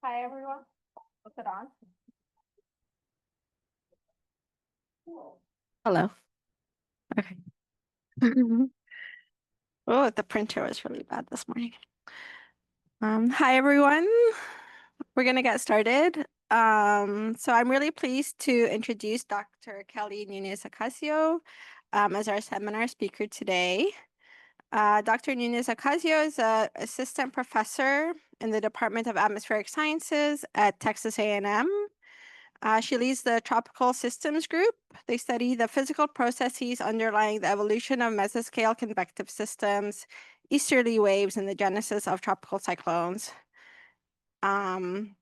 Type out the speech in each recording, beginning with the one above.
Hi, everyone. What's it on? Hello. Okay. Oh, the printer was really bad this morning. Hi, everyone. We're going to get started. So I'm really pleased to introduce Dr. Kelly Nunez Ocasio as our seminar speaker today. Dr. Nunez Ocasio is an assistant professor in the Department of Atmospheric Sciences at Texas A&M. She leads the Tropical Systems Group. They study the physical processes underlying the evolution of mesoscale convective systems, easterly waves, and the genesis of tropical cyclones. And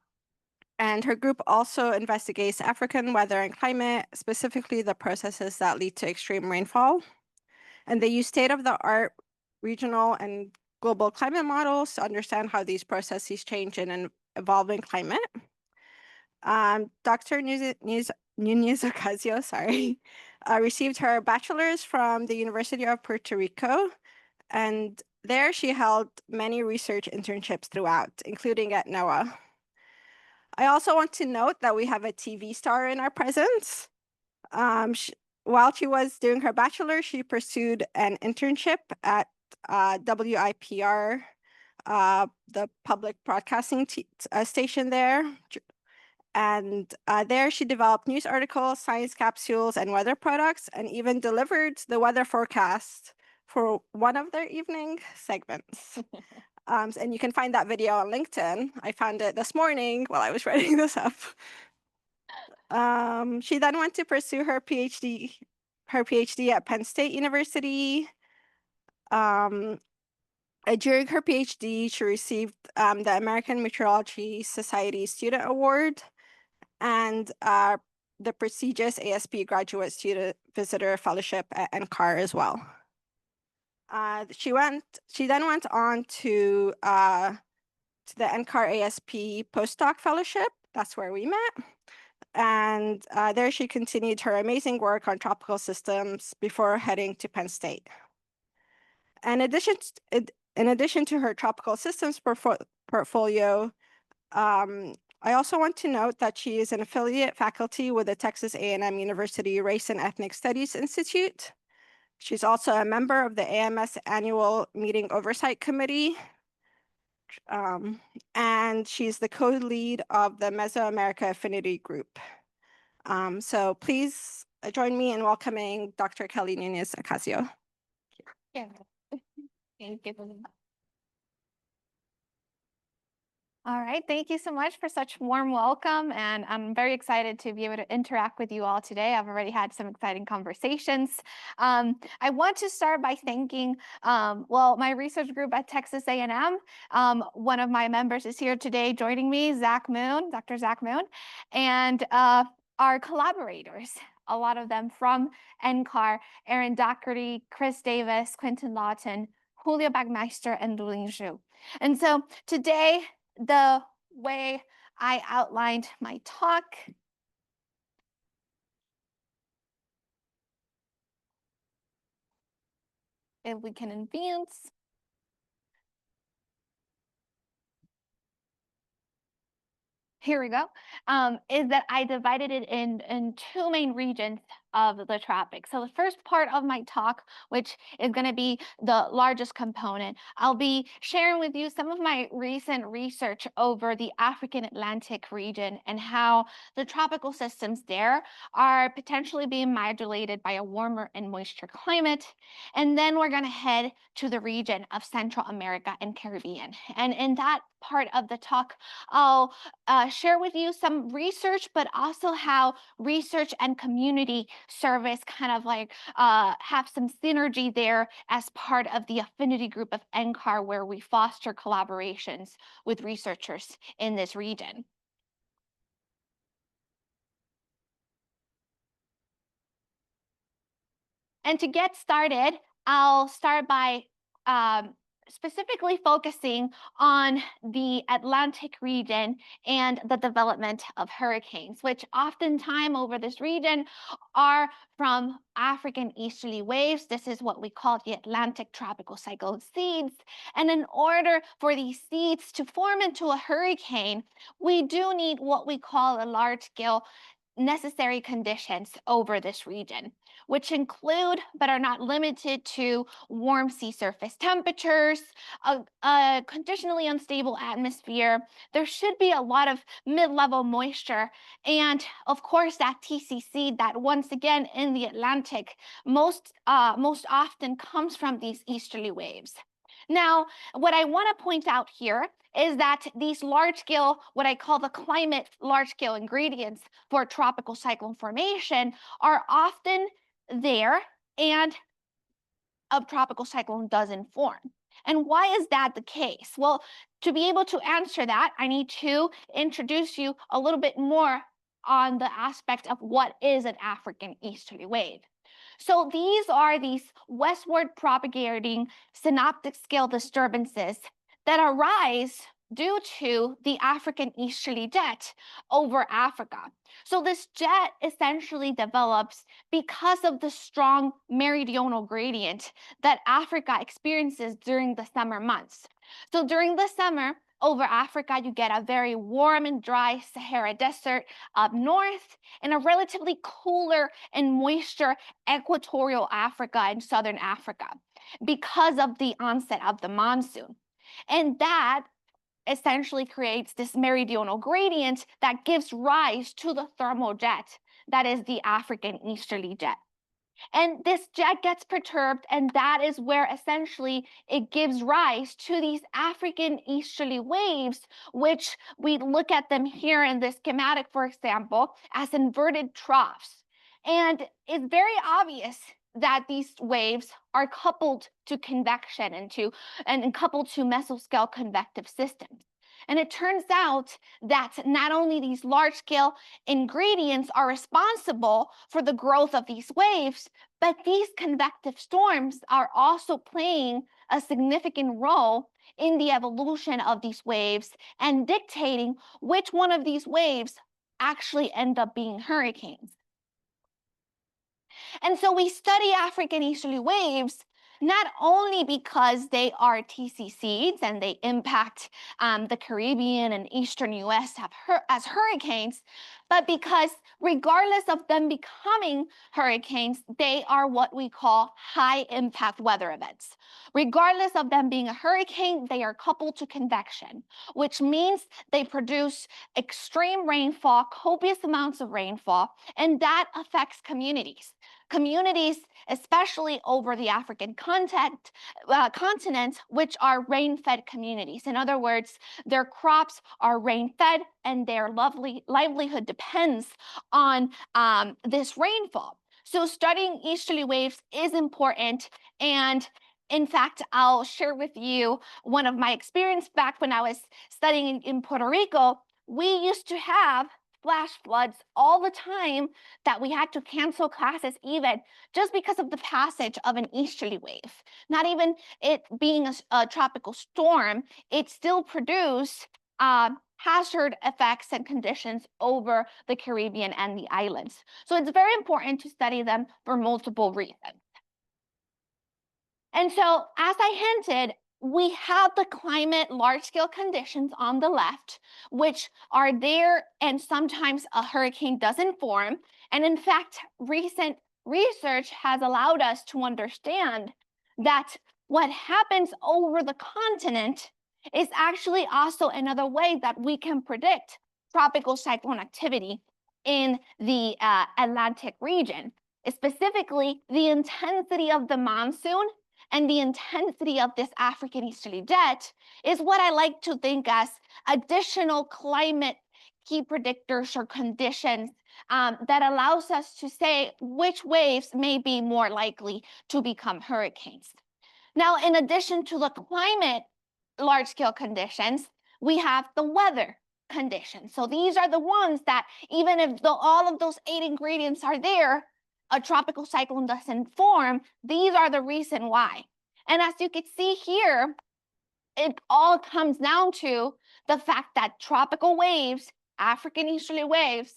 her group also investigates African weather and climate, specifically the processes that lead to extreme rainfall. And they use state-of-the-art regional and global climate models to understand how these processes change in an evolving climate. Dr. Nunez Ocasio, received her bachelor's from the University of Puerto Rico, and there she held many research internships throughout, including at NOAA. I also want to note that we have a TV star in our presence. While she was doing her bachelor, she pursued an internship at WIPR, the public broadcasting station there. And there she developed news articles, science capsules, and weather products, and even delivered the weather forecast for one of their evening segments. And you can find that video on LinkedIn. I found it this morning while I was writing this up. She then went to pursue her PhD at Penn State University. During her PhD, she received the American Meteorology Society Student Award and the prestigious ASP Graduate Student Visitor Fellowship at NCAR as well. She then went on to the NCAR ASP Postdoc Fellowship. That's where we met. And there she continued her amazing work on tropical systems before heading to Penn State. In addition to her tropical systems portfolio, I also want to note that she is an affiliate faculty with the Texas A&M University Race and Ethnic Studies Institute. She's also a member of the AMS Annual Meeting Oversight Committee. And she's the co-lead of the Mesoamerica Affinity Group. So please join me in welcoming Dr. Kelly Nunez Ocasio. Yeah. Thank you. All right, thank you so much for such warm welcome, and I'm very excited to be able to interact with you all today. I've already had some exciting conversations. I want to start by thanking, my research group at Texas A&M. One of my members is here today joining me, Dr. Zach Moon, and our collaborators, a lot of them from NCAR, Aaron Doherty, Chris Davis, Quentin Lawton, Julio Bagmeister, and Luling Zhu. And so today, the way I outlined my talk if we can advance. Here we go, is that I divided it in two main regions of the tropics. So the first part of my talk, which is going to be the largest component, I'll be sharing with you some of my recent research over the African Atlantic region and how the tropical systems there are potentially being modulated by a warmer and moisture climate. And then we're going to head to the region of Central America and Caribbean. And in that part of the talk, I'll share with you some research, but also how research and community service kind of like have some synergy there as part of the affinity group of NCAR, where we foster collaborations with researchers in this region. And to get started, I'll start by specifically focusing on the Atlantic region and the development of hurricanes, which oftentimes over this region are from African easterly waves. This is what we call the Atlantic tropical cyclone seeds. And in order for these seeds to form into a hurricane, we do need what we call a large-scale necessary conditions over this region, which include but are not limited to warm sea surface temperatures, a conditionally unstable atmosphere. There should be a lot of mid-level moisture, and of course that TCC that once again in the Atlantic most often comes from these easterly waves. Now, what I want to point out here is that these large-scale, what I call the climate large-scale ingredients for tropical cyclone formation are often there and a tropical cyclone doesn't form. And why is that the case? Well, to be able to answer that, I need to introduce you a little bit more on the aspect of what is an African easterly wave. So these are these westward propagating synoptic scale disturbances that arise due to the African easterly jet over Africa. So this jet essentially develops because of the strong meridional gradient that Africa experiences during the summer months. So during the summer, over Africa, you get a very warm and dry Sahara Desert up north and a relatively cooler and moisture equatorial Africa and southern Africa because of the onset of the monsoon. And that essentially creates this meridional gradient that gives rise to the thermal jet that is the African easterly jet. And this jet gets perturbed, and that is where essentially it gives rise to these African easterly waves, which we look at them here in this schematic, for example, as inverted troughs. And it's very obvious that these waves are coupled to convection and coupled to mesoscale convective systems. And it turns out that not only these large-scale ingredients are responsible for the growth of these waves, but these convective storms are also playing a significant role in the evolution of these waves and dictating which one of these waves actually end up being hurricanes. And so we study African easterly waves not only because they are TCCs and they impact the Caribbean and Eastern US as hurricanes, but because regardless of them becoming hurricanes, they are what we call high impact weather events. Regardless of them being a hurricane, they are coupled to convection, which means they produce extreme rainfall, copious amounts of rainfall, and that affects communities. Communities, especially over the African continent, which are rain-fed communities. In other words, their crops are rain-fed and their livelihood depends on this rainfall. So studying easterly waves is important. And in fact, I'll share with you one of my experience back when I was studying in Puerto Rico. We used to have flash floods all the time that we had to cancel classes even just because of the passage of an easterly wave. Not even it being a tropical storm, it still produced hazard effects and conditions over the Caribbean and the islands. So it's very important to study them for multiple reasons. And so, as I hinted, we have the climate large-scale conditions on the left, which are there, and sometimes a hurricane doesn't form. And in fact, recent research has allowed us to understand that what happens over the continent is actually also another way that we can predict tropical cyclone activity in the Atlantic region, specifically the intensity of the monsoon and the intensity of this African easterly jet is what I like to think as additional climate key predictors or conditions that allows us to say which waves may be more likely to become hurricanes. Now, in addition to the climate large-scale conditions, we have the weather conditions. So these are the ones that even if all of those 8 ingredients are there, a tropical cyclone doesn't form. These are the reason why. And as you can see here, it all comes down to the fact that tropical waves, African easterly waves,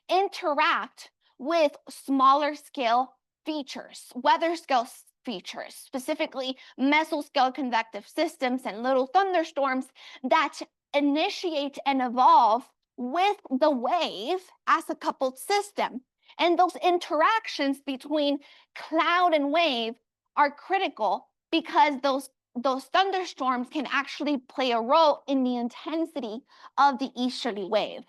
interact with smaller scale features, weather scale features, specifically mesoscale convective systems and little thunderstorms that initiate and evolve with the wave as a coupled system. And those interactions between cloud and wave are critical because those thunderstorms can actually play a role in the intensity of the easterly wave.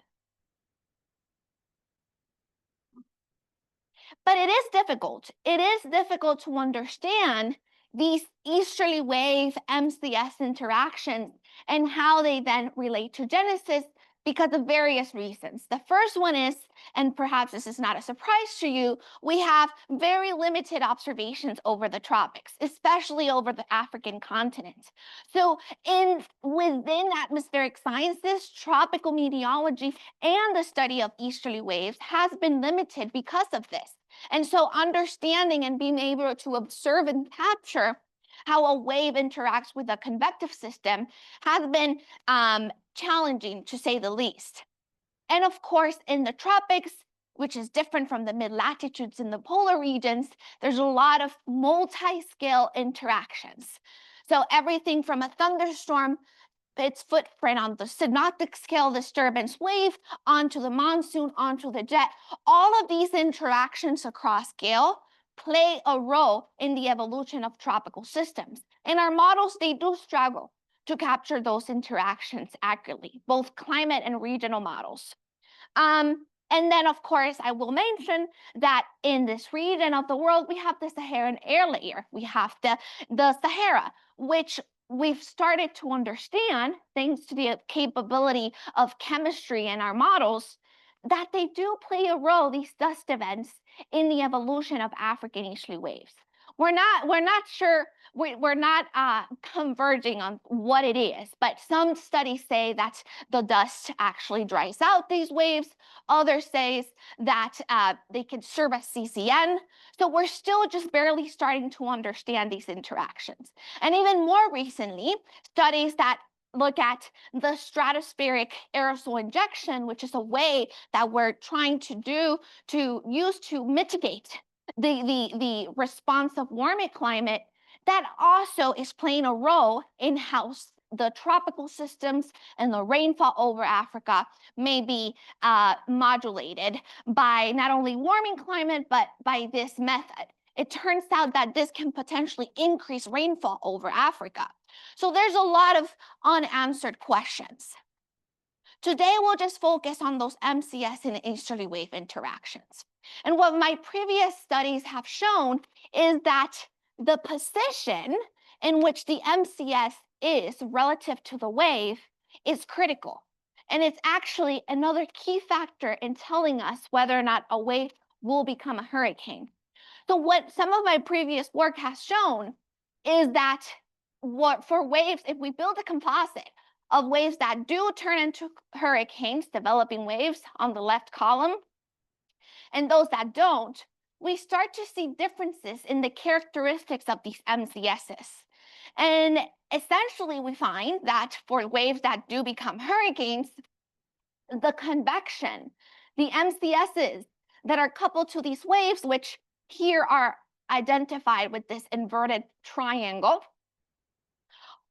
But it is difficult. It is difficult to understand these easterly wave MCS interactions and how they then relate to Genesis because of various reasons. The first one is, and perhaps this is not a surprise to you, we have very limited observations over the tropics, especially over the African continent. So within atmospheric sciences, tropical meteorology and the study of easterly waves has been limited because of this. And so understanding and being able to observe and capture how a wave interacts with a convective system has been challenging, to say the least. And of course, in the tropics, which is different from the mid-latitudes in the polar regions, there's a lot of multi-scale interactions. So everything from a thunderstorm, its footprint on the synoptic scale disturbance wave, onto the monsoon, onto the jet, all of these interactions across scale play a role in the evolution of tropical systems. In our models, they do struggle to capture those interactions accurately, both climate and regional models. And then, of course, I will mention that in this region of the world, we have the Saharan air layer. We have the Sahara, which we've started to understand, thanks to the capability of chemistry in our models, that they do play a role, these dust events, in the evolution of African easterly waves. We're not sure, we're not converging on what it is, but some studies say that the dust actually dries out these waves. Others say that they can serve as CCN. So we're still just barely starting to understand these interactions. And even more recently, studies that look at the stratospheric aerosol injection, which is a way that we're trying to use to mitigate the response of warming climate, that also is playing a role in how the tropical systems and the rainfall over Africa may be modulated by not only warming climate, but by this method. It turns out that this can potentially increase rainfall over Africa. So there's a lot of unanswered questions. Today, we'll just focus on those MCS and easterly wave interactions. And what my previous studies have shown is that the position in which the MCS is relative to the wave is critical. And it's actually another key factor in telling us whether or not a wave will become a hurricane. So what some of my previous work has shown is that for waves, if we build a composite of waves that do turn into hurricanes, developing waves on the left column, and those that don't, we start to see differences in the characteristics of these MCSs. And essentially, we find that for waves that do become hurricanes, the convection, the MCSs that are coupled to these waves, which here are identified with this inverted triangle,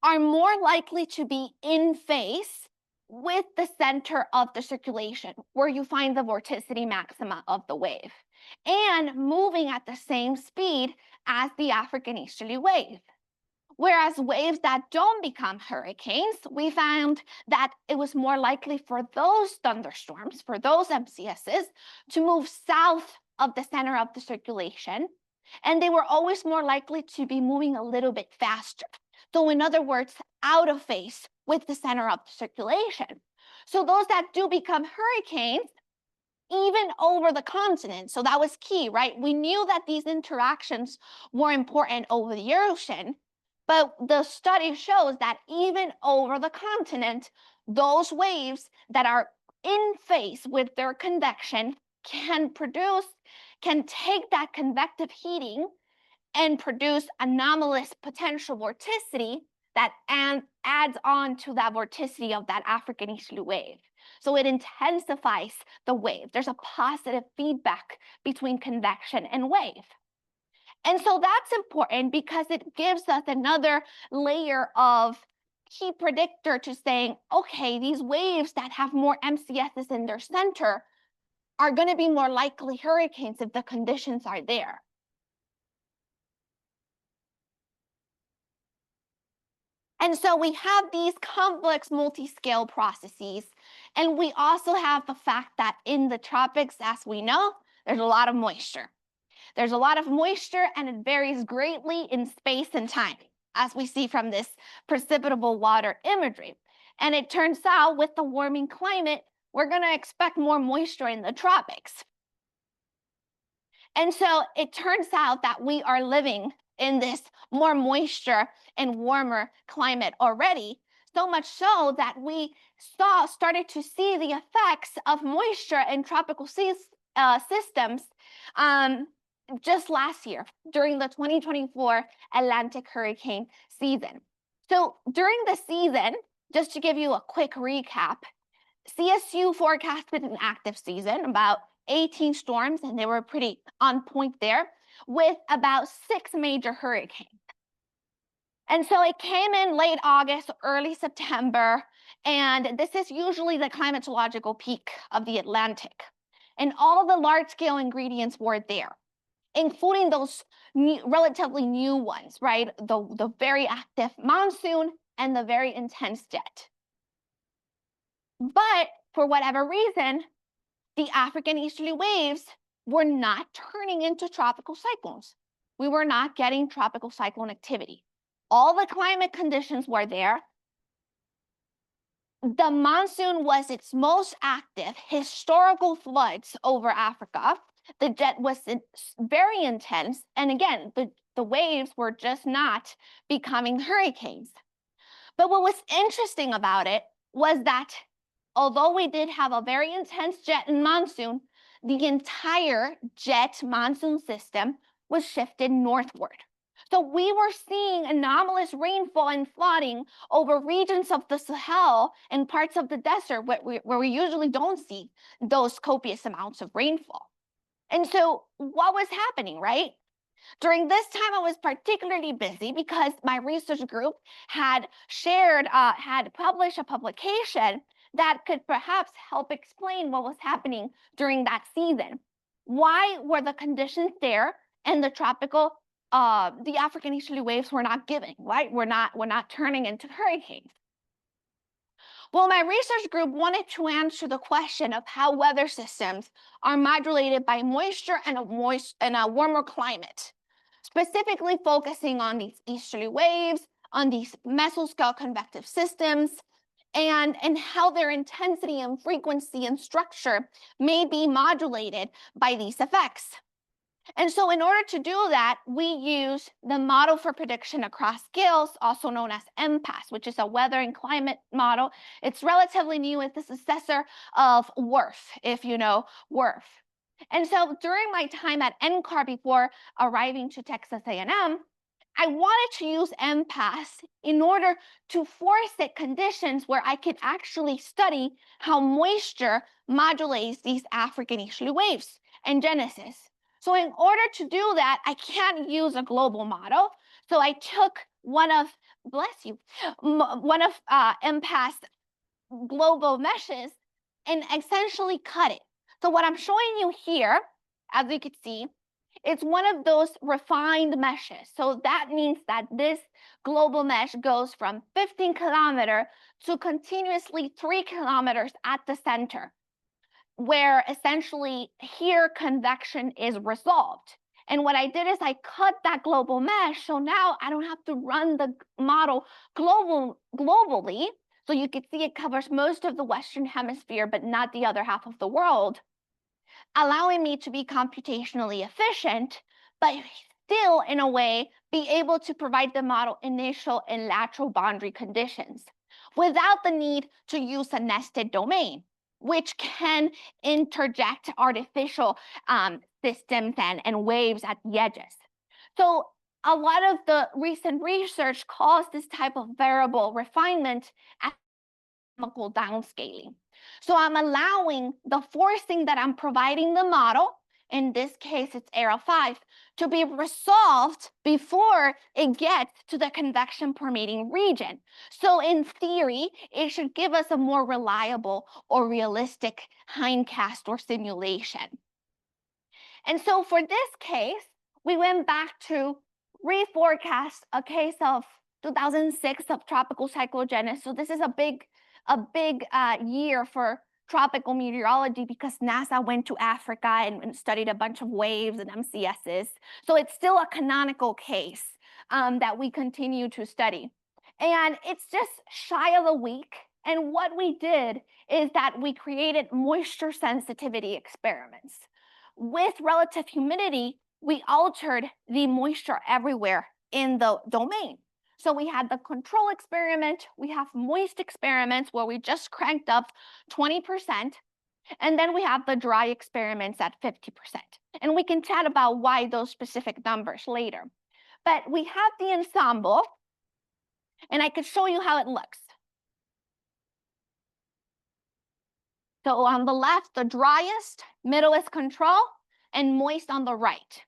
are more likely to be in phase with the center of the circulation, where you find the vorticity maxima of the wave, and moving at the same speed as the African easterly wave. Whereas waves that don't become hurricanes, we found that it was more likely for those thunderstorms, for those MCSs, to move south of the center of the circulation, and they were always more likely to be moving a little bit faster. So in other words, out of phase with the center of the circulation. So those that do become hurricanes, even over the continent, so that was key, right? We knew that these interactions were important over the ocean, but the study shows that even over the continent, those waves that are in phase with their convection can take that convective heating and produce anomalous potential vorticity that adds on to that vorticity of that African easterly wave. So it intensifies the wave. There's a positive feedback between convection and wave. And so that's important because it gives us another layer of key predictor to saying, okay, these waves that have more MCSs in their center are going to be more likely hurricanes if the conditions are there. And so we have these complex multi-scale processes. And we also have the fact that in the tropics, as we know, there's a lot of moisture. There's a lot of moisture and it varies greatly in space and time, as we see from this precipitable water imagery. And it turns out with the warming climate, we're going to expect more moisture in the tropics. And so it turns out that we are living in this more moisture and warmer climate already, so much so that we started to see the effects of moisture in tropical systems just last year during the 2024 Atlantic hurricane season. So during the season, just to give you a quick recap, CSU forecasted an active season, about 18 storms, and they were pretty on point there, with about 6 major hurricanes. And so it came in late August, early September, and this is usually the climatological peak of the Atlantic. And all of the large-scale ingredients were there, including those relatively new ones, right? The very active monsoon and the very intense jet. But for whatever reason, the African easterly waves were not turning into tropical cyclones. We were not getting tropical cyclone activity. All the climate conditions were there. The monsoon was its most active, historical floods over Africa. The jet was very intense. And again, the waves were just not becoming hurricanes. But what was interesting about it was that although we did have a very intense jet and monsoon, the entire jet monsoon system was shifted northward. So we were seeing anomalous rainfall and flooding over regions of the Sahel and parts of the desert where we usually don't see those copious amounts of rainfall. And so what was happening, right? During this time, I was particularly busy because my research group had published a publication that could perhaps help explain what was happening during that season. Why were the conditions there and the African easterly waves were not giving, right? We're not turning into hurricanes. Well, my research group wanted to answer the question of how weather systems are modulated by moisture and a warmer climate, specifically focusing on these easterly waves, on these mesoscale convective systems, and how their intensity and frequency and structure may be modulated by these effects. And so in order to do that, we use the model for prediction across scales, also known as MPAS, which is a weather and climate model. It's relatively new. It's the successor of WRF, if you know WRF. And so during my time at NCAR before arriving to Texas A&M, I wanted to use MPAS in order to foresee conditions where I could actually study how moisture modulates these African easterly waves and genesis. So in order to do that, I can't use a global model. So I took one of MPAS global meshes and essentially cut it. So what I'm showing you here, as you can see, it's one of those refined meshes. So that means that this global mesh goes from 15 kilometers to continuously 3 kilometers at the center, where essentially here convection is resolved. And what I did is I cut that global mesh, so now I don't have to run the model globally. So you can see it covers most of the Western Hemisphere, but not the other half of the world, allowing me to be computationally efficient, but still, in a way, be able to provide the model initial and lateral boundary conditions without the need to use a nested domain, which can interject artificial systems and waves at the edges. So a lot of the recent research calls this type of variable refinement chemical downscaling. So I'm allowing the forcing that I'm providing the model, in this case it's ARA 5, to be resolved before it gets to the convection permitting region. So in theory, it should give us a more reliable or realistic hindcast or simulation. And so for this case, we went back to reforecast a case of 2006 of tropical cyclogenesis. So this is a big year for tropical meteorology because NASA went to Africa and studied a bunch of waves and MCSs. So it's still a canonical case that we continue to study. And it's just shy of a week. And what we did is that we created moisture sensitivity experiments. With relative humidity, we altered the moisture everywhere in the domain. So we had the control experiment, we have moist experiments where we just cranked up 20%, and then we have the dry experiments at 50%. And we can chat about why those specific numbers later. But we have the ensemble, and I could show you how it looks. So on the left, the driest, middle is control, and moist on the right.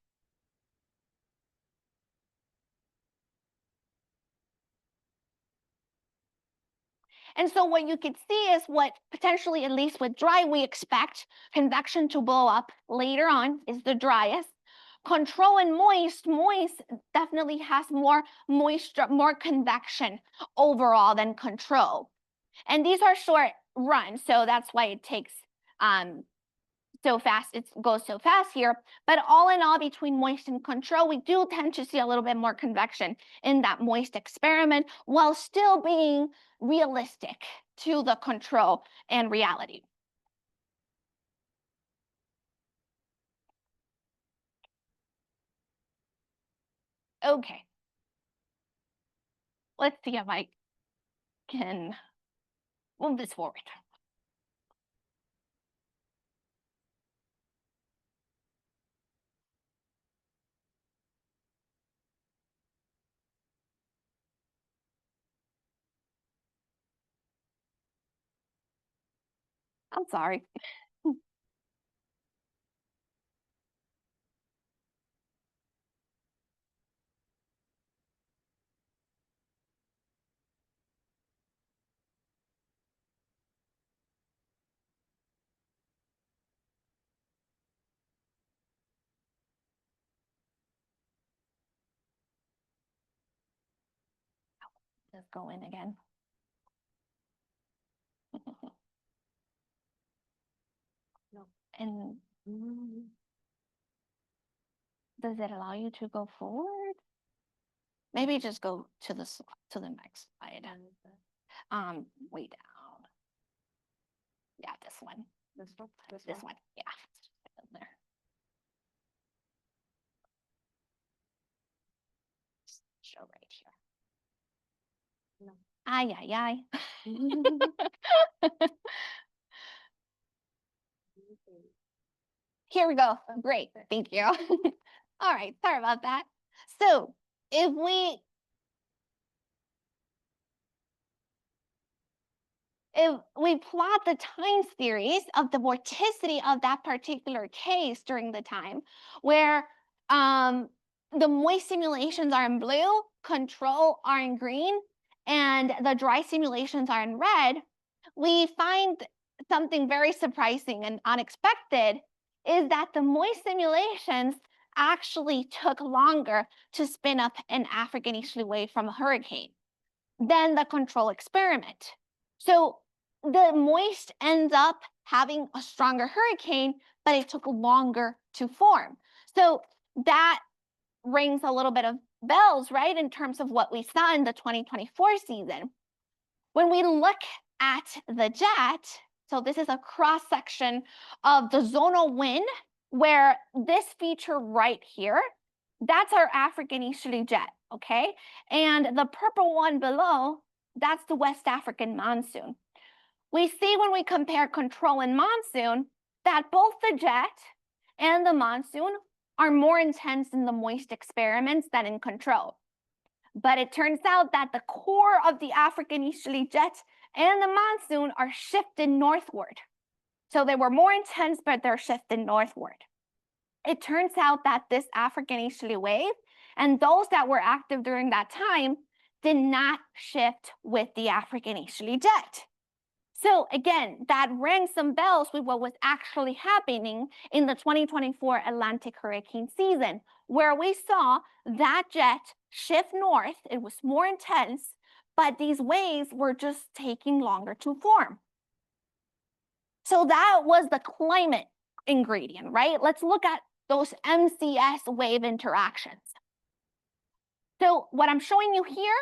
And so what you could see is what potentially, at least with dry, we expect convection to blow up later on is the driest. Control and moist definitely has more moisture, more convection overall than control. And these are short runs, so that's why it takes so fast, it goes so fast here. But all in all, between moist and control, we do tend to see a little bit more convection in that moist experiment while still being realistic to the control and reality. Okay. Let's see if I can move this forward. I'm sorry. Just go in again. And does it allow you to go forward? Maybe just go to the next slide. Way down. Yeah, this one. This one. Yeah. There. Show right here. No. Ay, ay, ay. Here we go. Great. Thank you. All right. Sorry about that. So if we plot the time series of the vorticity of that particular case during the time where the moist simulations are in blue, control are in green, and the dry simulations are in red, we find something very surprising and unexpected is that the moist simulations actually took longer to spin up an African easterly wave from a hurricane than the control experiment. So the moist ends up having a stronger hurricane, but it took longer to form. So that rings a little bit of bells, right, in terms of what we saw in the 2024 season. When we look at the jet, so this is a cross-section of the zonal wind, where this feature right here, that's our African easterly jet, okay? And the purple one below, that's the West African monsoon. We see when we compare control and monsoon that both the jet and the monsoon are more intense in the moist experiments than in control. But it turns out that the core of the African easterly jet and the monsoon are shifted northward. So they were more intense, but they're shifted northward. It turns out that this African easterly wave and those that were active during that time did not shift with the African easterly jet. So again, that rang some bells with what was actually happening in the 2024 Atlantic hurricane season, where we saw that jet shift north. It was more intense, but these waves were just taking longer to form. So that was the climate ingredient, right? Let's look at those MCS wave interactions. So what I'm showing you here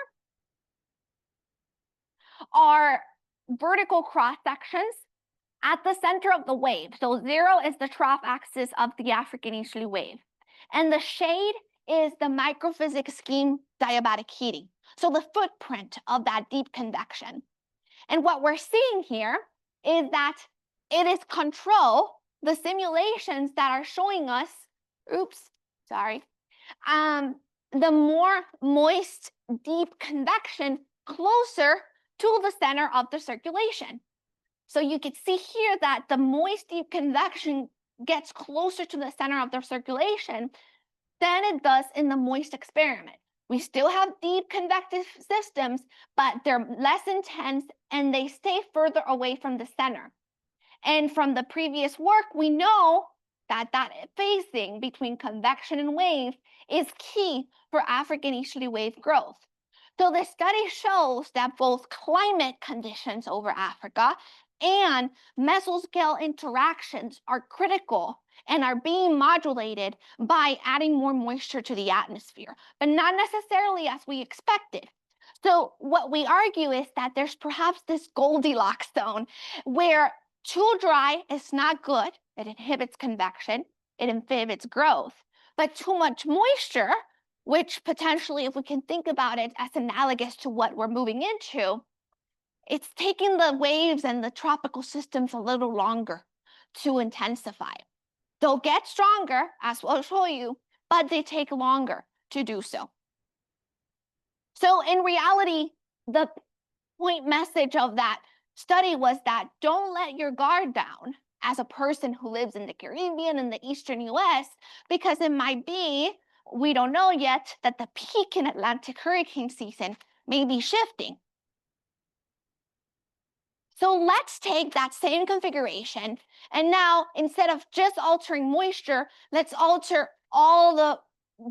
are vertical cross sections at the center of the wave. So 0 is the trough axis of the African easterly wave. And the shade is the microphysics scheme diabatic heating. So the footprint of that deep convection. And what we're seeing here is that it is control, the simulations that are showing us, the more moist deep convection closer to the center of the circulation. So you can see here that the moist deep convection gets closer to the center of the circulation than it does in the moist experiment. We still have deep convective systems, but they're less intense and they stay further away from the center. And from the previous work, we know that that phasing between convection and wave is key for African easterly wave growth. So the study shows that both climate conditions over Africa and mesoscale interactions are critical and are being modulated by adding more moisture to the atmosphere, but not necessarily as we expected. So what we argue is that there's perhaps this Goldilocks zone where too dry is not good. It inhibits convection, it inhibits growth, but too much moisture, which potentially, if we can think about it as analogous to what we're moving into, it's taking the waves and the tropical systems a little longer to intensify. They'll get stronger, as I'll show you, but they take longer to do so. So in reality, the point message of that study was that don't let your guard down as a person who lives in the Caribbean and the Eastern US, because it might be, we don't know yet, that the peak in Atlantic hurricane season may be shifting. So let's take that same configuration, and now instead of just altering moisture, let's alter all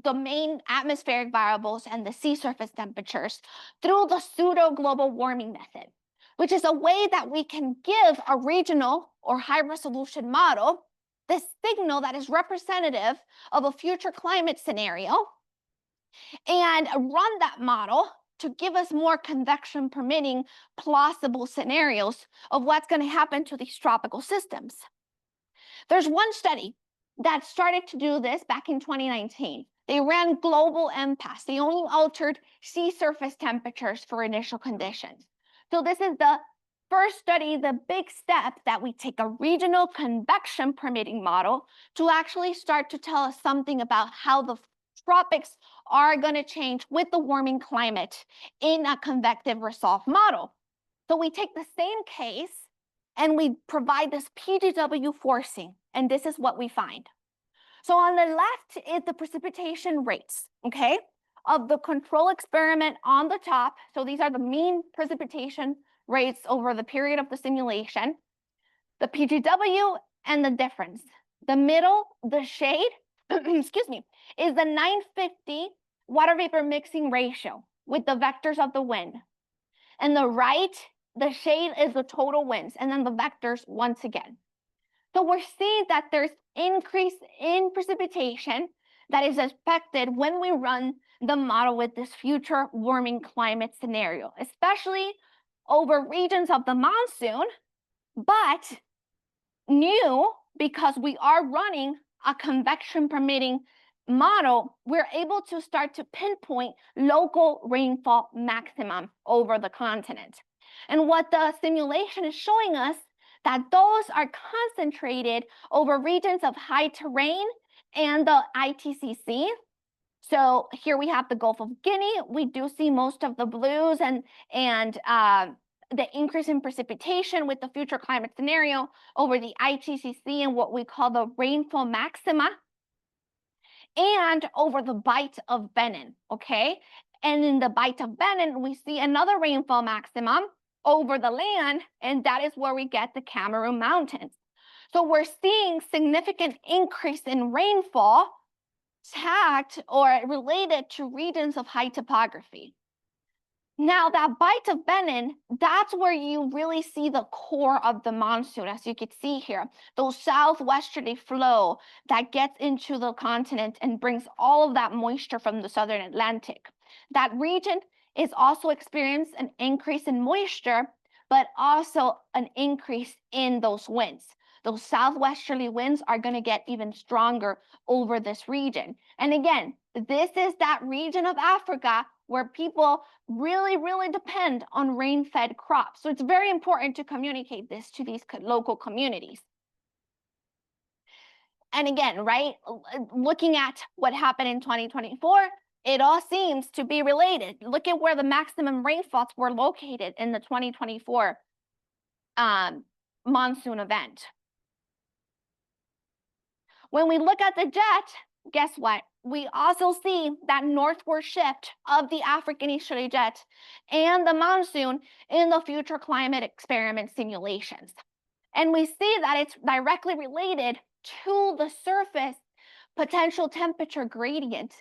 the main atmospheric variables and the sea surface temperatures through the pseudo-global warming method, which is a way that we can give a regional or high-resolution model the signal that is representative of a future climate scenario and run that model to give us more convection-permitting plausible scenarios of what's going to happen to these tropical systems. There's one study that started to do this back in 2019. They ran global MPAS. They only altered sea surface temperatures for initial conditions. So this is the first study, the big step that we take a regional convection permitting model to actually start to tell us something about how the tropics are going to change with the warming climate in a convective resolve model. So we take the same case and we provide this PGW forcing, and this is what we find. So on the left is the precipitation rates, okay, of the control experiment on the top. So these are the mean precipitation rates over the period of the simulation, the PGW, and the difference. The middle, the shade, excuse me, is the 950 water vapor mixing ratio with the vectors of the wind. And the right, the shade is the total winds, and then the vectors once again. So we're seeing that there's increase in precipitation that is expected when we run the model with this future warming climate scenario, especially over regions of the monsoon, but new because we are running a convection permitting model, we're able to start to pinpoint local rainfall maximum over the continent. And what the simulation is showing us that those are concentrated over regions of high terrain and the ITCC. So here we have the Gulf of Guinea. We do see most of the blues and the increase in precipitation with the future climate scenario over the ITCC and what we call the rainfall maxima, and over the Bight of Benin, okay? And in the Bight of Benin, we see another rainfall maximum over the land, and that is where we get the Cameroon Mountains. So we're seeing significant increase in rainfall tagged or related to regions of high topography. Now that Bight of Benin, that's where you really see the core of the monsoon, as you can see here, those southwesterly flow that gets into the continent and brings all of that moisture from the southern Atlantic. That region is also experiencing an increase in moisture, but also an increase in those winds. Those southwesterly winds are going to get even stronger over this region. And again, this is that region of Africa where people really, really depend on rain-fed crops. So it's very important to communicate this to these local communities. And again, right, looking at what happened in 2024, it all seems to be related. Look at where the maximum rainfalls were located in the 2024 monsoon event. When we look at the jet, guess what? We also see that northward shift of the African easterly jet and the monsoon in the future climate experiment simulations. And we see that it's directly related to the surface potential temperature gradient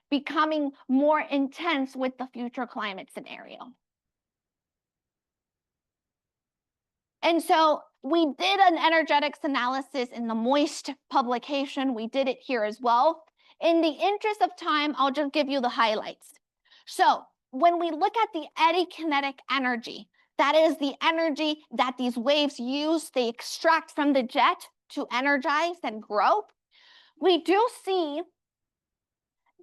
becoming more intense with the future climate scenario. And so we did an energetics analysis in the MOIST publication. We did it here as well. In the interest of time, I'll just give you the highlights. So when we look at the eddy kinetic energy, that is the energy that these waves use, they extract from the jet to energize and grow. We do see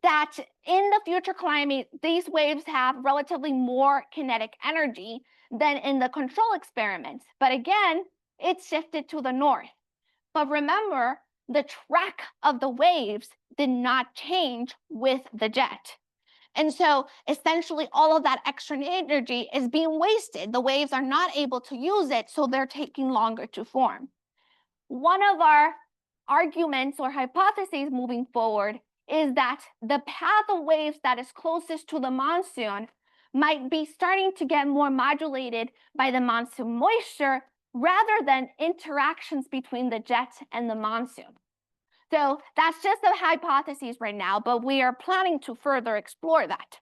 that in the future climate, these waves have relatively more kinetic energy than in the control experiments. But again, it's shifted to the north. But remember, the track of the waves did not change with the jet. And so essentially all of that extra energy is being wasted. The waves are not able to use it, so they're taking longer to form. One of our arguments or hypotheses moving forward is that the path of waves that is closest to the monsoon might be starting to get more modulated by the monsoon moisture rather than interactions between the jet and the monsoon. So that's just a hypothesis right now, but we are planning to further explore that.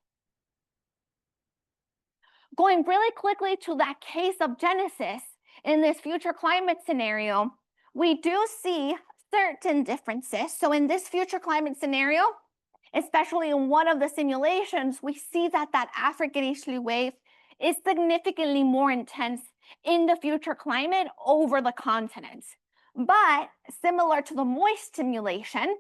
Going really quickly to that case of Genesis in this future climate scenario, we do see certain differences. So in this future climate scenario, especially in one of the simulations, we see that that African easterly wave is significantly more intense in the future climate over the continents. But similar to the MOIST simulation,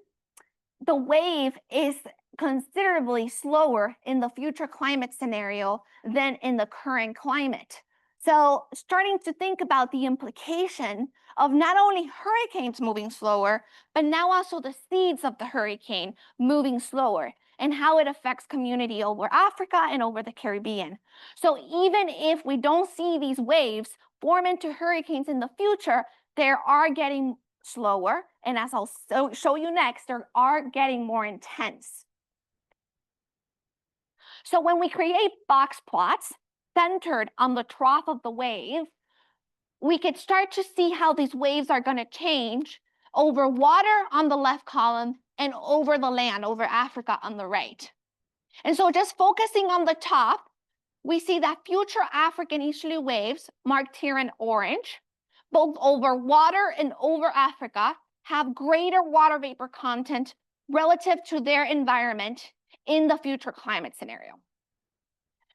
the wave is considerably slower in the future climate scenario than in the current climate. So starting to think about the implication of not only hurricanes moving slower, but now also the seeds of the hurricane moving slower and how it affects community over Africa and over the Caribbean. So even if we don't see these waves form into hurricanes in the future, they are getting slower, and as I'll show you next, they are getting more intense. So when we create box plots centered on the trough of the wave, we could start to see how these waves are going to change over water on the left column and over the land, over Africa on the right. And so just focusing on the top, we see that future African easterly waves, marked here in orange, both over water and over Africa, have greater water vapor content relative to their environment in the future climate scenario.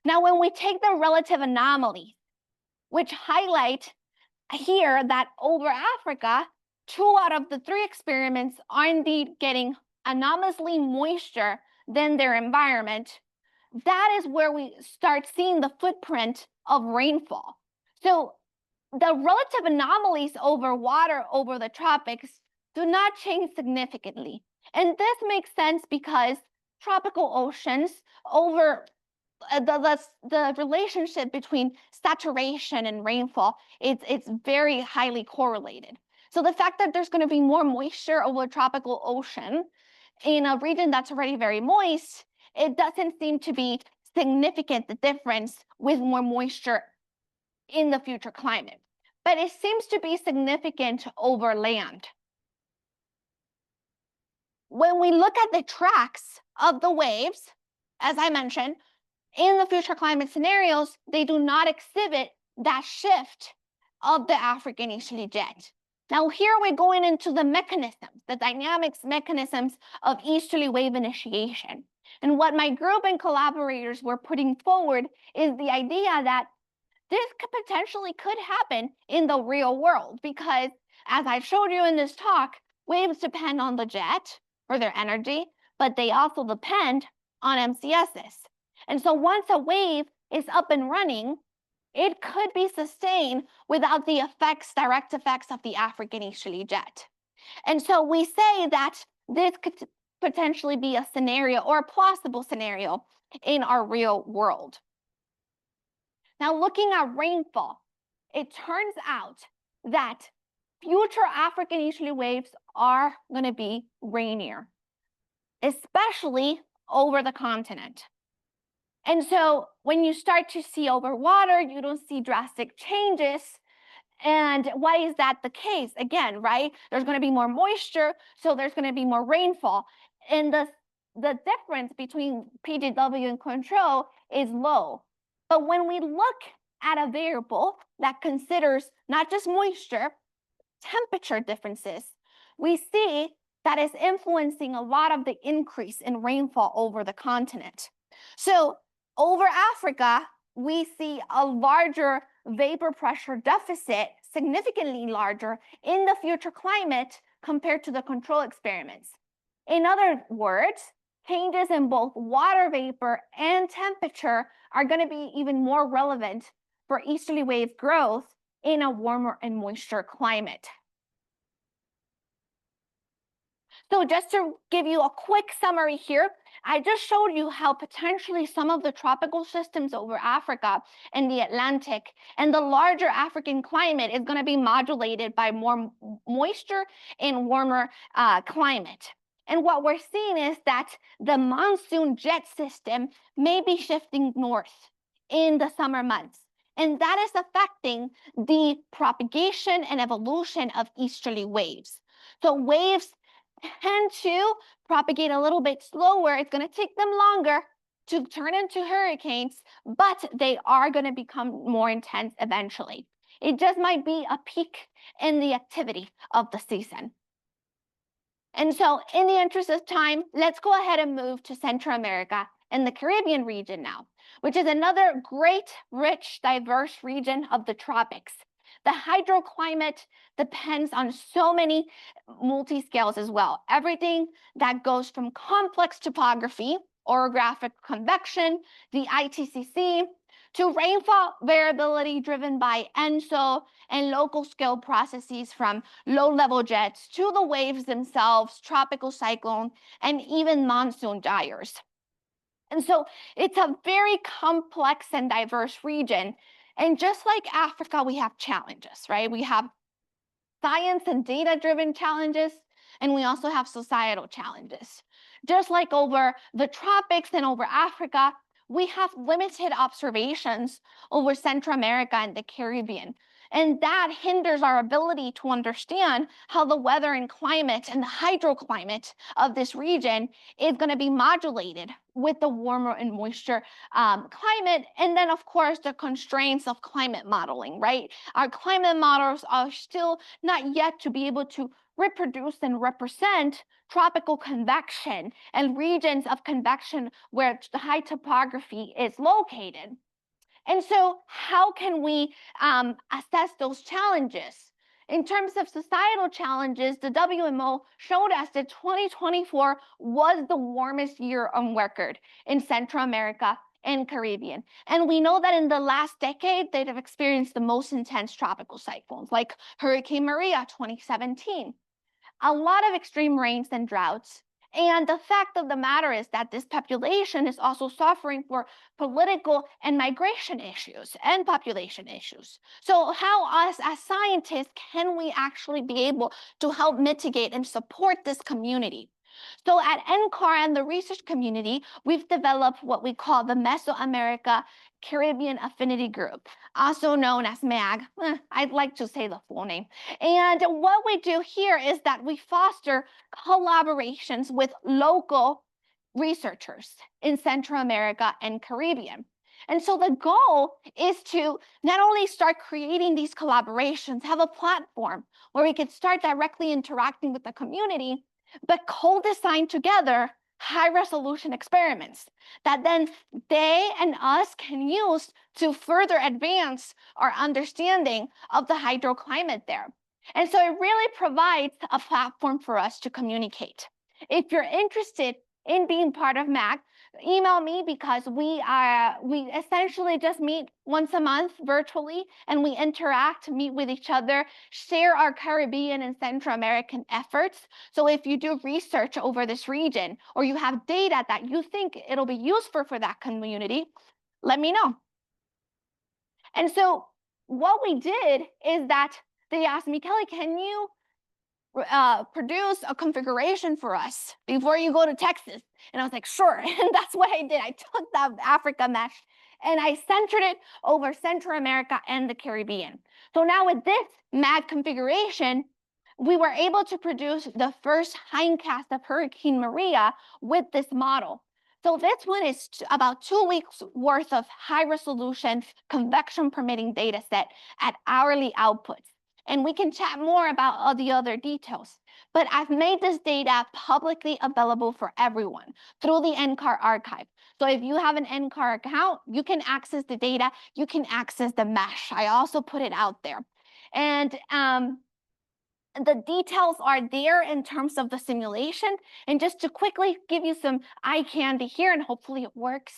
Now, when we take the relative anomalies, which highlight here that over Africa, 2 out of the 3 experiments are indeed getting anomalously moisture than their environment, that is where we start seeing the footprint of rainfall. So the relative anomalies over water over the tropics do not change significantly. And this makes sense because tropical oceans over the relationship between saturation and rainfall, it's very highly correlated. So the fact that there's going to be more moisture over a tropical ocean in a region that's already very moist, it doesn't seem to be significant, the difference with more moisture in the future climate. But it seems to be significant over land. When we look at the tracks of the waves, as I mentioned, in the future climate scenarios, they do not exhibit that shift of the African easterly jet. Now here we're going into the mechanisms, the dynamics mechanisms of easterly wave initiation. And what my group and collaborators were putting forward is the idea that this potentially could happen in the real world because, as I showed you in this talk, waves depend on the jet for their energy, but they also depend on MCSs. And so once a wave is up and running, it could be sustained without the direct effects of the African easterly jet. And so we say that this could potentially be a scenario or a plausible scenario in our real world. Now, looking at rainfall, it turns out that future African easterly waves are going to be rainier, especially over the continent. And so when you start to see over water, you don't see drastic changes. And why is that the case? Again, right? There's going to be more moisture, so there's going to be more rainfall. And the difference between PGW and control is low. But when we look at a variable that considers not just moisture, temperature differences, we see that is influencing a lot of the increase in rainfall over the continent. So over Africa, we see a larger vapor pressure deficit, significantly larger in the future climate compared to the control experiments. In other words, changes in both water vapor and temperature are going to be even more relevant for easterly wave growth in a warmer and moisture climate. So just to give you a quick summary here, I just showed you how potentially some of the tropical systems over Africa and the Atlantic and the larger African climate is going to be modulated by more moisture and warmer climate. And what we're seeing is that the monsoon jet system may be shifting north in the summer months. And that is affecting the propagation and evolution of easterly waves. So waves tend to propagate a little bit slower. It's going to take them longer to turn into hurricanes, but they are going to become more intense eventually. It just might be a peak in the activity of the season. And so in the interest of time, let's go ahead and move to Central America and the Caribbean region now, which is another great, rich, diverse region of the tropics. The hydroclimate depends on so many multi-scales as well. Everything that goes from complex topography, orographic convection, the ITCC, to rainfall variability driven by ENSO and local scale processes from low-level jets to the waves themselves, tropical cyclone, and even monsoon gyres. And so it's a very complex and diverse region. And just like Africa, we have challenges, right? We have science and data-driven challenges, and we also have societal challenges. Just like over the tropics and over Africa, we have limited observations over Central America and the Caribbean. And that hinders our ability to understand how the weather and climate and the hydroclimate of this region is going to be modulated with the warmer and moisture climate. And then, of course, the constraints of climate modeling, right? Our climate models are still not yet to be able to reproduce and represent tropical convection and regions of convection where the high topography is located. And so how can we assess those challenges? In terms of societal challenges, the WMO showed us that 2024 was the warmest year on record in Central America and Caribbean. And we know that in the last decade, they have experienced the most intense tropical cyclones, like Hurricane Maria 2017. A lot of extreme rains and droughts, And the fact of the matter is that this population is also suffering for political and migration issues and population issues. So how us as scientists can we actually be able to help mitigate and support this community? So at NCAR and the research community, we've developed what we call the Mesoamerica Caribbean Affinity Group, also known as MAG. I'd like to say the full name. And what we do here is that we foster collaborations with local researchers in Central America and Caribbean. And so the goal is to not only start creating these collaborations, have a platform where we could start directly interacting with the community, but co-design together high-resolution experiments that then they and us can use to further advance our understanding of the hydroclimate there. And so it really provides a platform for us to communicate. If you're interested in being part of MAG, email me because we essentially just meet once a month virtually, and we interact, meet with each other, share our Caribbean and Central American efforts. So if you do research over this region or you have data that you think it'll be useful for that community, let me know. And so what we did is that they asked me, Kelly, can you produce a configuration for us before you go to Texas? And I was like, sure. And that's what I did. I took that Africa mesh and I centered it over Central America and the Caribbean. So now with this MAG configuration, we were able to produce the first hindcast of Hurricane Maria with this model. So this one is about 2 weeks worth of high resolution convection permitting data set at hourly outputs. And we can chat more about all the other details. But I've made this data publicly available for everyone through the NCAR archive. So if you have an NCAR account, you can access the data, you can access the mesh. I also put it out there. And the details are there in terms of the simulation. And just to quickly give you some eye candy here, and hopefully it works.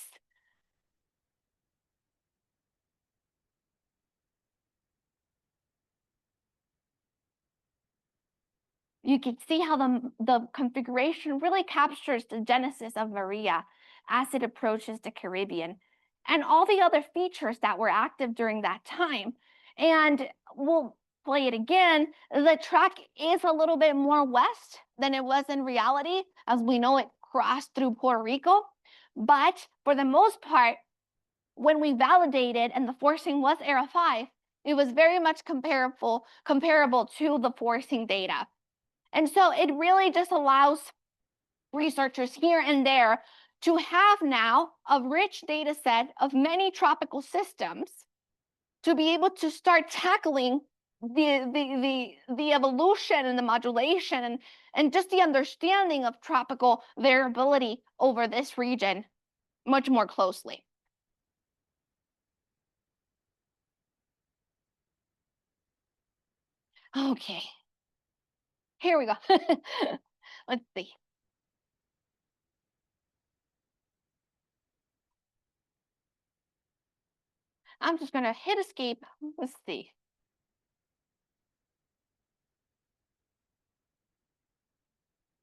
You can see how the configuration really captures the genesis of Maria as it approaches the Caribbean and all the other features that were active during that time. And we'll play it again. The track is a little bit more west than it was in reality. As we know, it crossed through Puerto Rico. But for the most part, when we validated and the forcing was era 5, it was very much comparable to the forcing data. And so it really just allows researchers here and there to have now a rich data set of many tropical systems to be able to start tackling the evolution and the modulation and just the understanding of tropical variability over this region much more closely. Okay, here we go. Let's see. I'm just gonna hit escape. Let's see.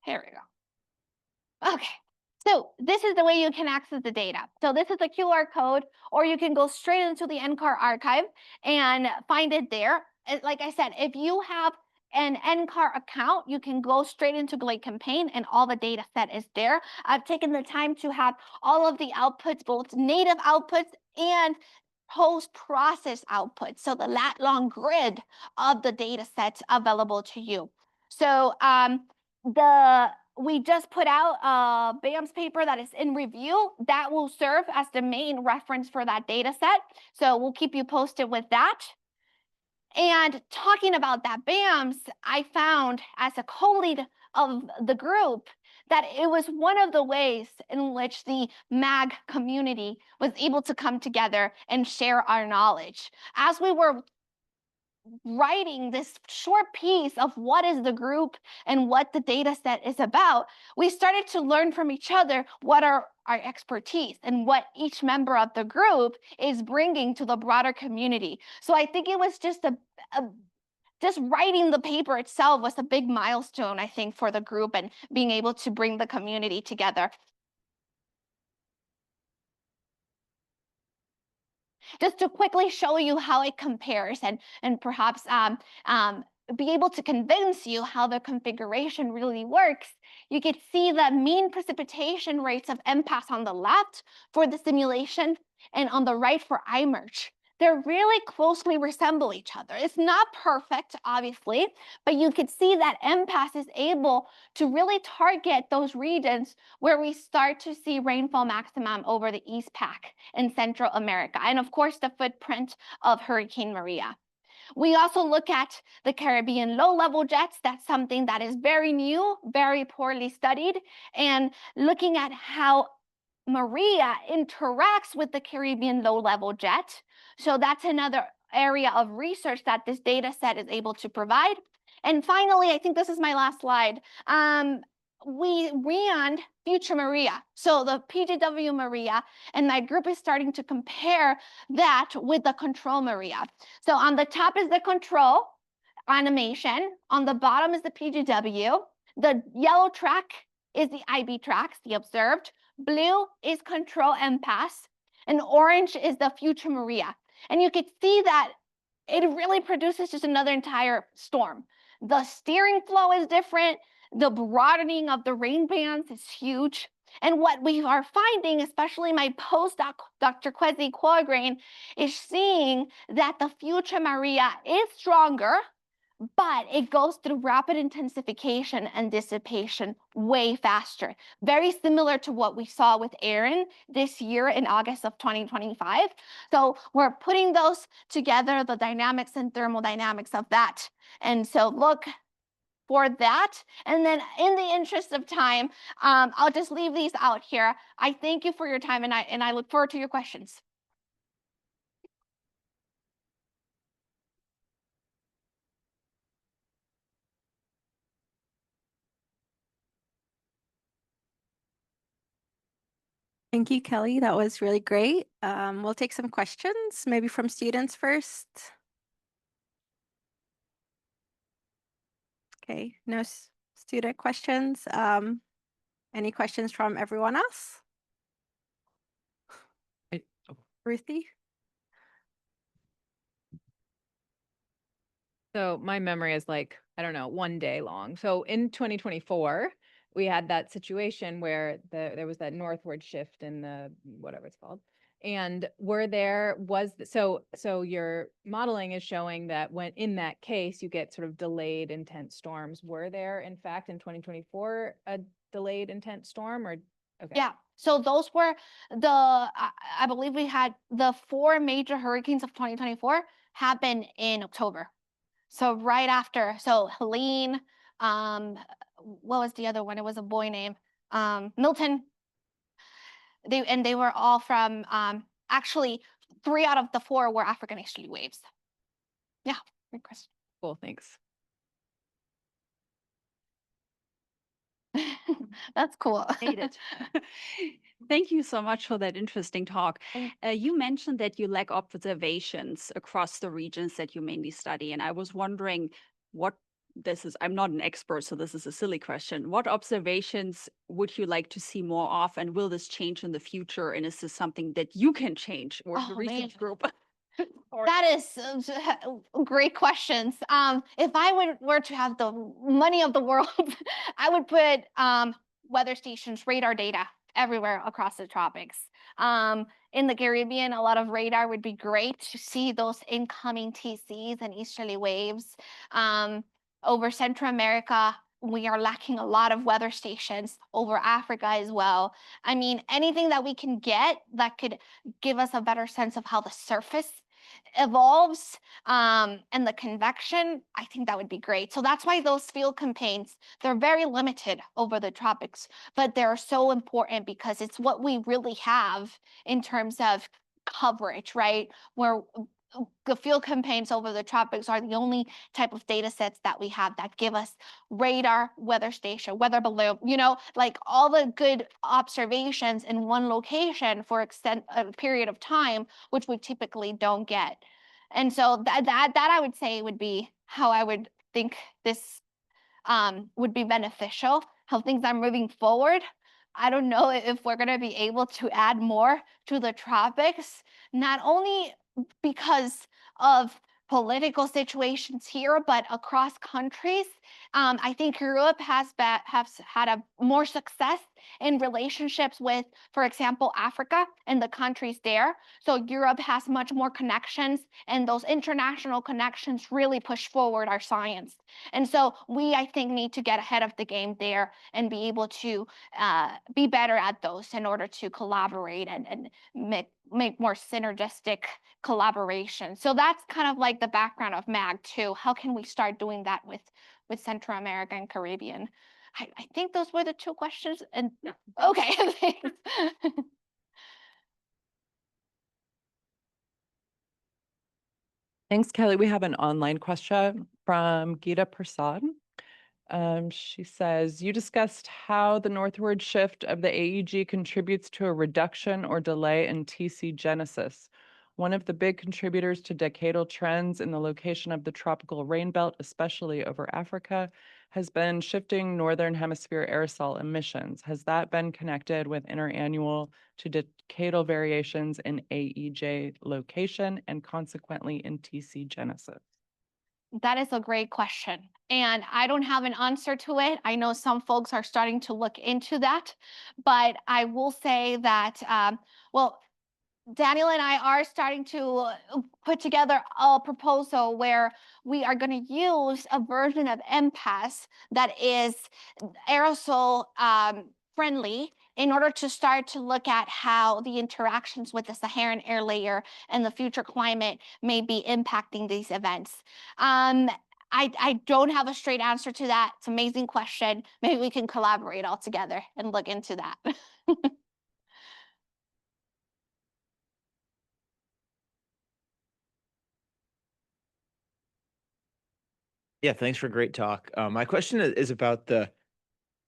Here we go. Okay, so this is the way you can access the data. So this is a QR code, or you can go straight into the NCAR archive and find it there. Like I said, if you have an NCAR account, you can go straight into Glade Campaign and all the data set is there. I've taken the time to have all of the outputs, both native outputs and post-process outputs. So the lat long grid of the data sets available to you. So we just put out a BAMS paper that is in review that will serve as the main reference for that data set. So we'll keep you posted with that. And talking about that BAMS, I found as a co-lead of the group that it was one of the ways in which the MAG community was able to come together and share our knowledge. As we were writing this short piece of what is the group and what the data set is about, we started to learn from each other what are our expertise and what each member of the group is bringing to the broader community. So I think it was just just writing the paper itself was a big milestone, I think, for the group and being able to bring the community together. Just to quickly show you how it compares and perhaps be able to convince you how the configuration really works, you could see the mean precipitation rates of MPAS on the left for the simulation and on the right for iMerge. They're really closely resemble each other. It's not perfect, obviously, but you could see that MPAS is able to really target those regions where we start to see rainfall maximum over the East Pac in Central America, and of course the footprint of Hurricane Maria. We also look at the Caribbean low-level jets. That's something that is very new, very poorly studied, and looking at how Maria interacts with the Caribbean low-level jet. So that's another area of research that this data set is able to provide. And finally, I think this is my last slide. We ran Future Maria, so the PGW Maria, and my group is starting to compare that with the control Maria. So on the top is the control animation, on the bottom is the PGW, the yellow track is the IB tracks, the observed, blue is control MPAS, and orange is the Future Maria. And you could see that it really produces just another entire storm. The steering flow is different. The broadening of the rain bands is huge. And what we are finding, especially my postdoc, Dr. Kwesi Quagrain, is seeing that the Future Maria is stronger, but it goes through rapid intensification and dissipation way faster. Very similar to what we saw with Erin this year in August of 2025. So we're putting those together, the dynamics and thermodynamics of that. And so look for that. And then in the interest of time, I'll just leave these out here. I thank you for your time, and I look forward to your questions. Thank you, Kelly. That was really great. We'll take some questions, maybe from students first. Okay, no student questions. Any questions from everyone else? Ruthie? So my memory is like, I don't know, one day long. So in 2024, we had that situation where there was that northward shift in the whatever it's called. And so your modeling is showing that when in that case you get sort of delayed intense storms. Were there in fact in 2024 a delayed intense storm or okay. Yeah, so those were I believe we had the 4 major hurricanes of 2024 happen in October. So right after, so Helene, what was the other one? It was a boy name, Milton. They were all from, actually 3 out of the 4 were African easterly waves. Yeah, great question. Cool, thanks. That's cool. Hate it. Thank you so much for that interesting talk. You mentioned that you lack observations across the regions that you mainly study, and I was wondering what this is. I'm not an expert, so this is a silly question. What observations would you like to see more of, and will this change in the future? And is this something that you can change or the research group? That is great questions. If I were to have the money of the world, I would put weather stations, radar data everywhere across the tropics. In the Caribbean, a lot of radar would be great to see those incoming TCs and easterly waves. Over Central America, we are lacking a lot of weather stations, over Africa as well. I mean, anything that we can get that could give us a better sense of how the surface evolves and the convection, I think that would be great. So that's why those field campaigns, they're very limited over the tropics, but they're so important because it's what we really have in terms of coverage, right? Where the field campaigns over the tropics are the only type of data sets that we have that give us radar, weather station, weather balloon, like all the good observations in one location for a period of time, which we typically don't get. And so that I would say would be how I would think this would be beneficial, how things are moving forward. I don't know if we're going to be able to add more to the tropics, not only because of political situations here, but across countries. I think Europe has had a more success in relationships with, for example, Africa and the countries there. So Europe has much more connections, and those international connections really push forward our science. And so we, I think, need to get ahead of the game there and be able to be better at those in order to collaborate and make more synergistic collaboration. So that's kind of like the background of MAG too. How can we start doing that with Central America and Caribbean? I think those were the two questions. And okay, thanks. Thanks, Kelly. We have an online question from Geeta Prasad. She says, you discussed how the northward shift of the AEG contributes to a reduction or delay in TC genesis. One of the big contributors to decadal trends in the location of the tropical rain belt, especially over Africa, has been shifting northern hemisphere aerosol emissions. Has that been connected with interannual to decadal variations in AEJ location and consequently in TC genesis? That is a great question. And I don't have an answer to it. I know some folks are starting to look into that, but I will say that, well, Danielle and I are starting to put together a proposal where we are going to use a version of MPAS that is aerosol friendly in order to start to look at how the interactions with the Saharan air layer and the future climate may be impacting these events. I don't have a straight answer to that. It's an amazing question. Maybe we can collaborate all together and look into that. Yeah, thanks for a great talk. My question is about the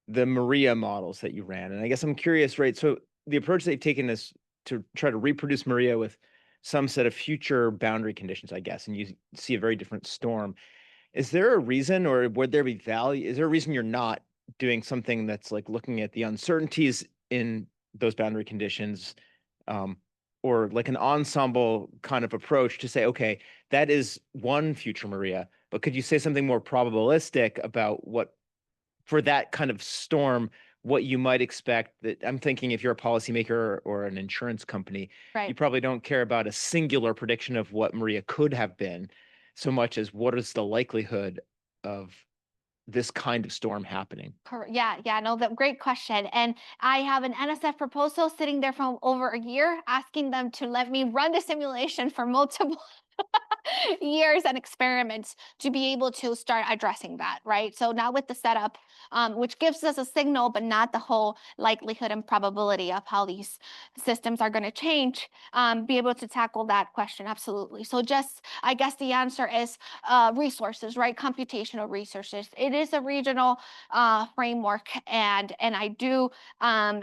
Maria models that you ran. And I guess I'm curious, right? So the approach they've taken is to try to reproduce Maria with some set of future boundary conditions, I guess, and you see a very different storm. Is there a reason, or would there be value? Is there a reason you're not doing something that's like looking at the uncertainties in those boundary conditions, or like an ensemble kind of approach to say, okay, that is one future Maria, but could you say something more probabilistic about what, for that kind of storm, what you might expect? That I'm thinking, if you're a policymaker or an insurance company, Right. you probably don't care about a singular prediction of what Maria could have been so much as what is the likelihood of this kind of storm happening. Yeah, no, great question. And I have an NSF proposal sitting there for over a year, asking them to let me run the simulation for multiple years and experiments to be able to start addressing that, right? So now with the setup, which gives us a signal, but not the whole likelihood and probability of how these systems are going to change, be able to tackle that question. Absolutely. So just, I guess the answer is resources, right? Computational resources. It is a regional framework, and I do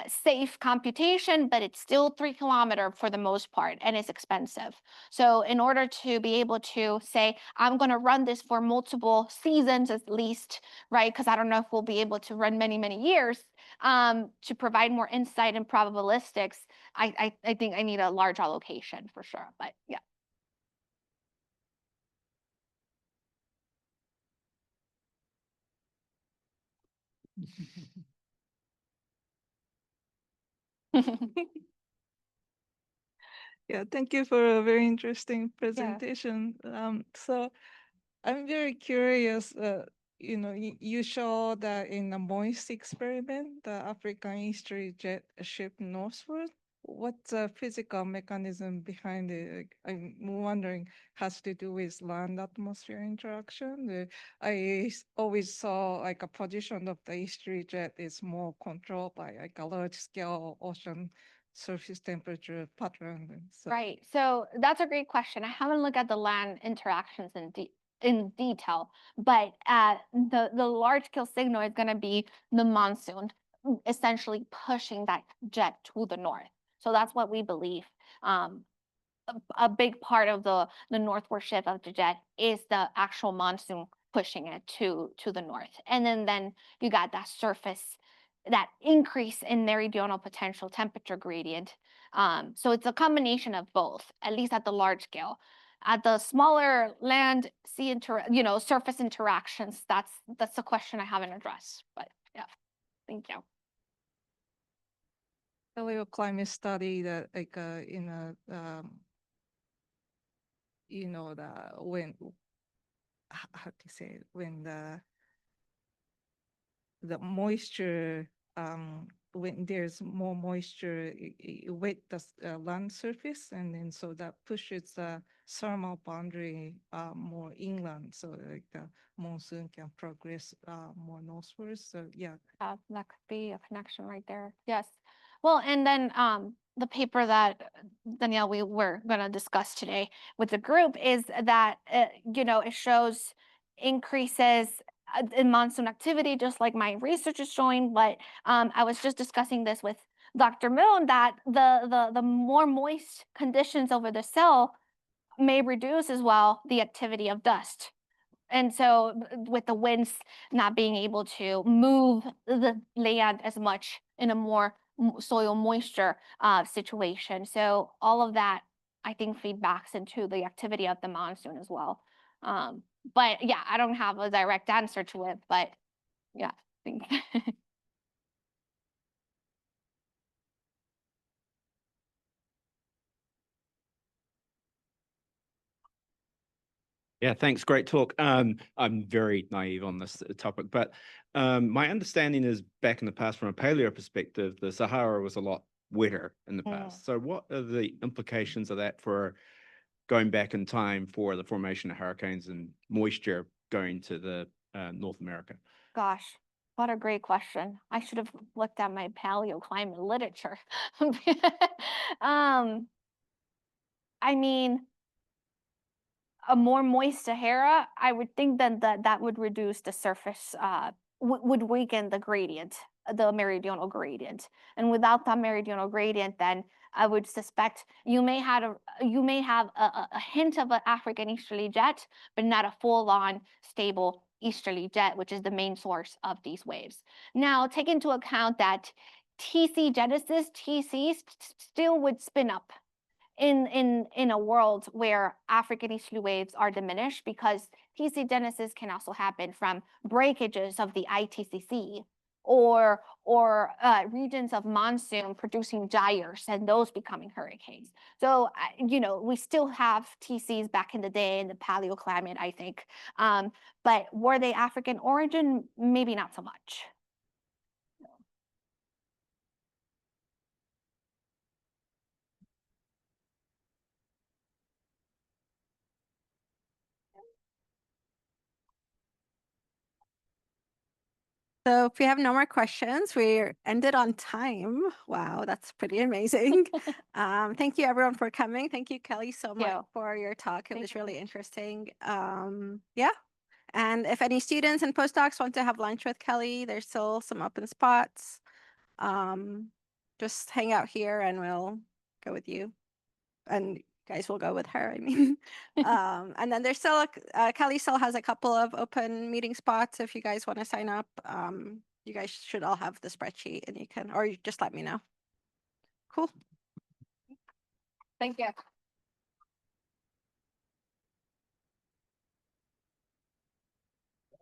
safe computation, but it's still 3 kilometers for the most part, and it's expensive. So in order to be able to say, I'm going to run this for multiple seasons at least, right? Because I don't know if we'll be able to run many, many years, to provide more insight and probabilistics, I think I need a large allocation for sure. But yeah. Yeah, thank you for a very interesting presentation. So I'm very curious, you show that in the moist experiment, the African history jet shipped northward. What's the physical mechanism behind it? Like, I'm wondering, has to do with land atmosphere interaction. I always saw like a position of the history jet is more controlled by like a large scale ocean surface temperature pattern. So. Right. So that's a great question. I haven't looked at the land interactions in detail, but the large scale signal is going to be the monsoon, essentially pushing that jet to the north. So that's what we believe. a big part of the northward shift of the jet is the actual monsoon pushing it to the north. And then you got that surface, that increase in meridional potential temperature gradient. So it's a combination of both, at least at the large scale. At the smaller land sea surface interactions, that's the question I haven't addressed. But yeah, thank you. Paleoclimate study that in a when how to say it, when the moisture when there's more moisture, it wet the land surface, and then so that pushes the thermal boundary more inland, so like the monsoon can progress more northward. So yeah. That could be a connection right there. Yes. Well, and then the paper that Danielle we were going to discuss today with the group is that it shows increases in monsoon activity, just like my research is showing. But I was just discussing this with Dr. Moon that the more moist conditions over the cell may reduce as well the activity of dust. And so with the winds not being able to move the land as much in a more soil moisture situation. So all of that, I think, feedbacks into the activity of the monsoon as well. But yeah, I don't have a direct answer to it, but yeah, I think. Yeah, thanks. Great talk. I'm very naive on this topic, but my understanding is back in the past, from a paleo perspective, the Sahara was a lot wetter in the past. So what are the implications of that for going back in time for the formation of hurricanes and moisture going to the North America? Gosh, what a great question. I should have looked at my paleoclimate literature. I mean, a more moist Sahara, I would think then that would reduce the surface, would weaken the gradient, the meridional gradient. And without that meridional gradient, then I would suspect you may have a hint of an African easterly jet, but not a full-on stable easterly jet, which is the main source of these waves. Now, take into account that TC genesis, TCs still would spin up in a world where African easterly waves are diminished, because TC genesis can also happen from breakages of the ITCC or regions of monsoon producing gyres and those becoming hurricanes. So we still have TCs back in the day in the paleoclimate, I think, but were they African origin? Maybe not so much. So if we have no more questions, we're ended on time. Wow, that's pretty amazing. Thank you everyone for coming. Thank you, Kelly, so much for your talk. It was really interesting. Yeah. And if any students and postdocs want to have lunch with Kelly, there's still some open spots. Just hang out here and we'll go with you. And guys will go with her, I mean. And then there's still Kelly still has a couple of open meeting spots if you guys want to sign up. You guys should all have the spreadsheet and you can, or you just let me know. Cool. Thank you.